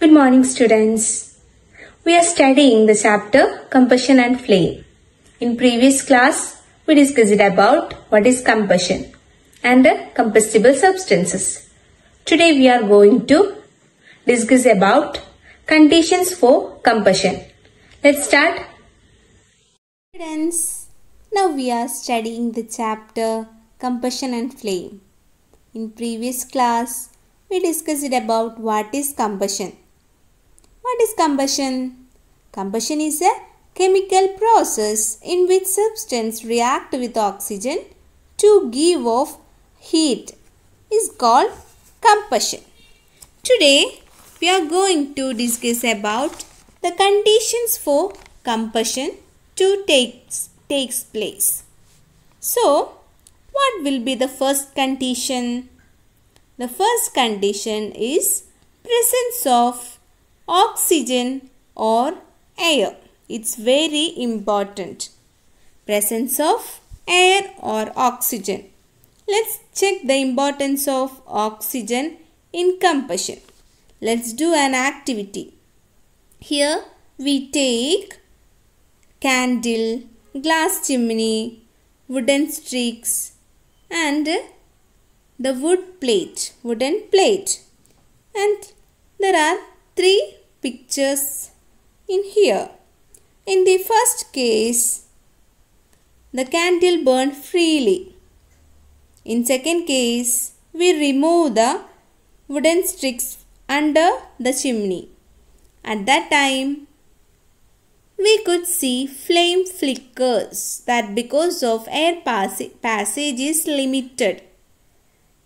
Good morning, students. We are studying the chapter Combustion and Flame. In previous class, we discussed about what is combustion and combustible substances. Today we are going to discuss about conditions for combustion. Let's start. Students, now we are studying the chapter Combustion and Flame. In previous class, we discussed about what is combustion. What is combustion? Combustion is a chemical process in which substance react with oxygen to give off heat is called combustion. Today we are going to discuss about the conditions for combustion to takes place. So, what will be the first condition? The first condition is presence of oxygen or air. It's very important. Presence of air or oxygen. Let's check the importance of oxygen in combustion. Let's do an activity. Here we take candle, glass chimney, wooden sticks and the wooden plate. And there are 3 pictures in here. In the first case, the candle burned freely. In second case, we remove the wooden sticks under the chimney. At that time, we could see flame flickers that because of air passage is limited.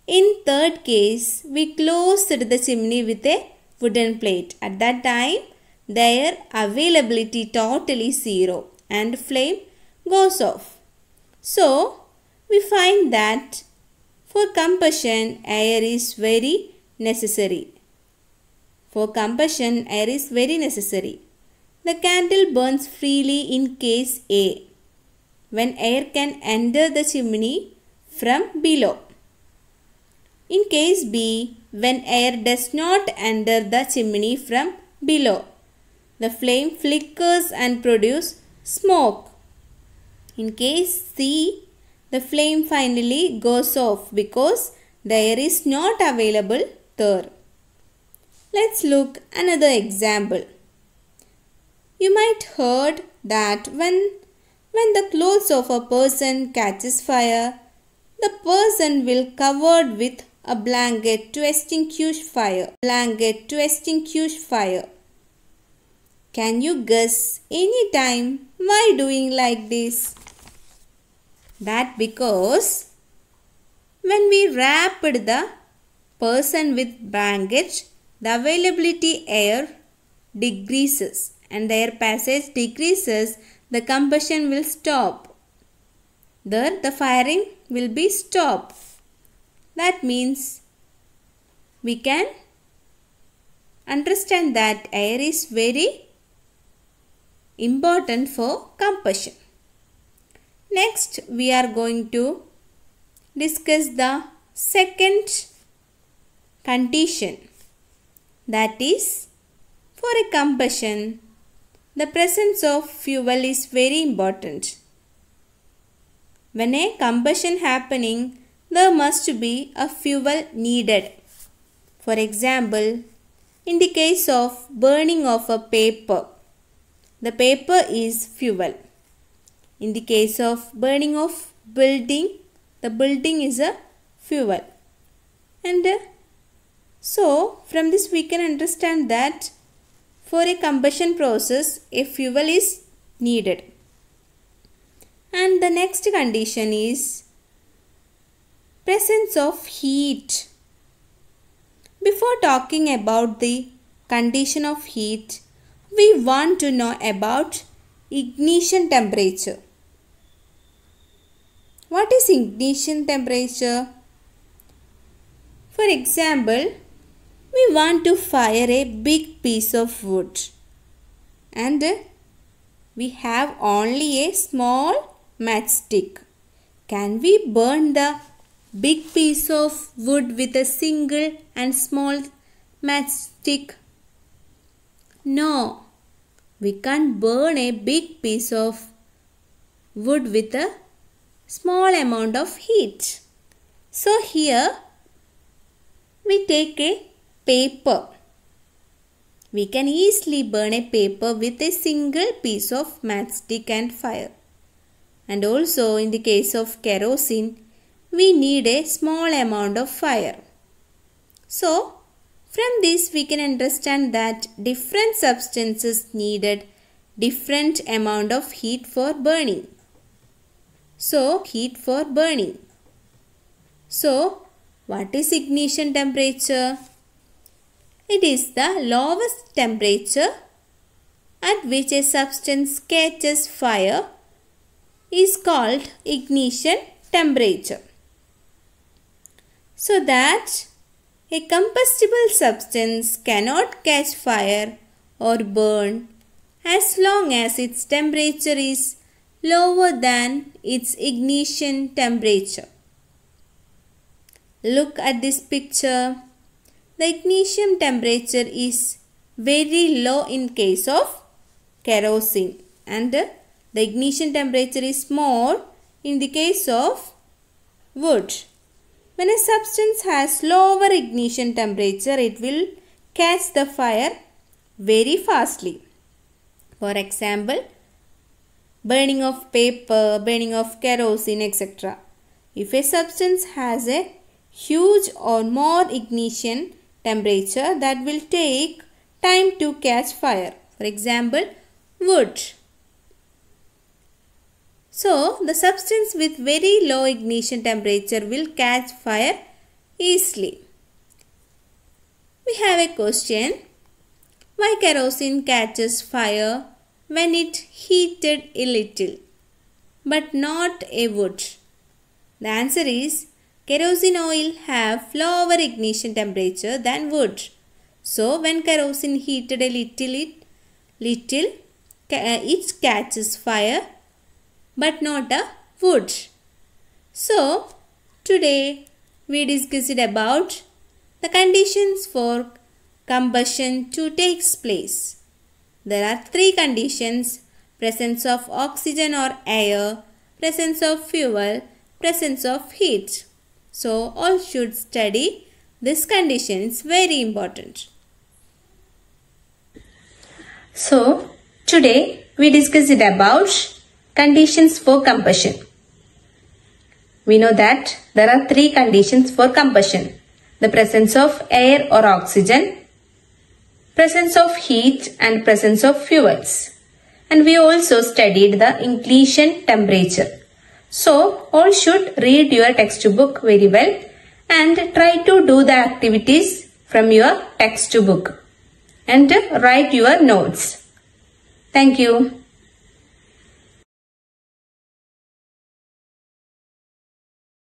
In third case, we closed the chimney with a wooden plate. At that time, their availability totally 0 and flame goes off. So, we find that for combustion, air is very necessary. For combustion, air is very necessary. The candle burns freely in case A, when air can enter the chimney from below. In case B, when air does not enter the chimney from below, the flame flickers and produces smoke. In case C, the flame finally goes off because the air is not available there. Let's look another example. You might heard that when the clothes of a person catches fire, the person will covered with a blanket to extinguish fire. Can you guess any time why doing like this? That because when we wrapped the person with blanket, the availability air decreases and the air passage decreases, the combustion will stop. There the firing will be stopped. That means we can understand that air is very important for combustion. Next, we are going to discuss the second condition. That is, for a combustion, the presence of fuel is very important. When a combustion happening, there must be a fuel needed. For example, in the case of burning of a paper, the paper is fuel. In the case of burning of building, the building is a fuel. And so, from this we can understand that for a combustion process, a fuel is needed. And the next condition is presence of heat. Before talking about the condition of heat, we want to know about ignition temperature. What is ignition temperature? For example, we want to fire a big piece of wood and we have only a small matchstick. Can we burn the big piece of wood with a single and small matchstick? No, we can't burn a big piece of wood with a small amount of heat. So here we take a paper. We can easily burn a paper with a single piece of matchstick and fire. And also in the case of kerosene, we need a small amount of fire. So from this we can understand that different substances needed different amount of heat for burning. So what is ignition temperature? It is the lowest temperature at which a substance catches fire is called ignition temperature. So that a combustible substance cannot catch fire or burn as long as its temperature is lower than its ignition temperature. Look at this picture. The ignition temperature is very low in case of kerosene and the ignition temperature is more in the case of wood. When a substance has lower ignition temperature, it will catch the fire very fastly. For example, burning of paper, burning of kerosene, etc. If a substance has a huge or more ignition temperature, that will take time to catch fire. For example, wood. So, the substance with very low ignition temperature will catch fire easily. We have a question. Why kerosene catches fire when it heated a little, but not a wood? The answer is kerosene oil have lower ignition temperature than wood. So, when kerosene heated a little, it catches fire but not a wood. So, today we discussed about the conditions for combustion to take place. There are 3 conditions: presence of oxygen or air, presence of fuel, presence of heat. So, all should study this condition. It's very important. So, today we discussed about conditions for combustion. We know that there are 3 conditions for combustion: the presence of air or oxygen, presence of heat and presence of fuels. And we also studied the ignition temperature. So, all should read your textbook very well and try to do the activities from your textbook and write your notes. Thank you.